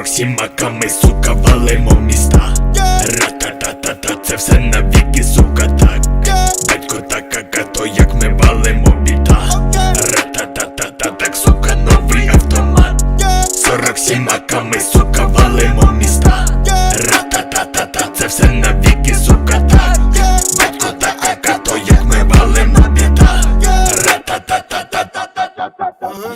47 маками, сука, валимо міста. Ра-та-та-та-та, це все навіки, сука, так. Батько та кака, то як ми валимо біда. Ра-та-та-та-та, так, сука, новий автомат. 47 маками, сука, валимо міста. Ра-та-та-та-та, це все навіки, сука, так. Батько та кака, то як ми валимо біда. Ра-та-та-та-та-та.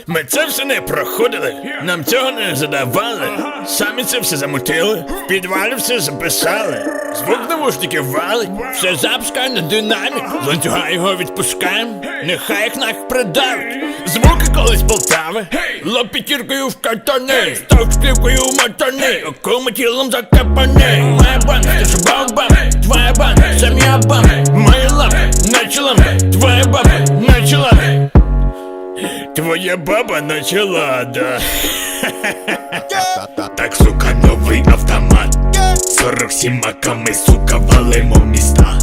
Ми це все не проходили, нам цього не задавали. Самі це все замутили, в підвалі все записали. Звук навушників валить, все запускає на динамік. З ланцюга його відпускаєм, нехай їх нах придавить. Звуки колись Полтави, лоб п'ятіркою в картони, став шклівкою в мотани, окуми тілом закапаний. Моя банда, ти ж бам-бам, твоя банда, сам я бам. Мої лапи, наче лампи, твоя баба, наче лапи. Твоя баба начала, да. Так, сука, новий автомат. 47 маками, сука, валимо міста.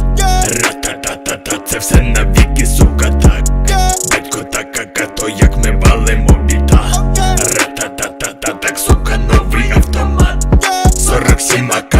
Ра-та-та-та-та, це все навіки, сука, так. Батько та кака, то як ми валимо біда. Ра-та-та-та-та, так, сука, новий автомат. 47 маками.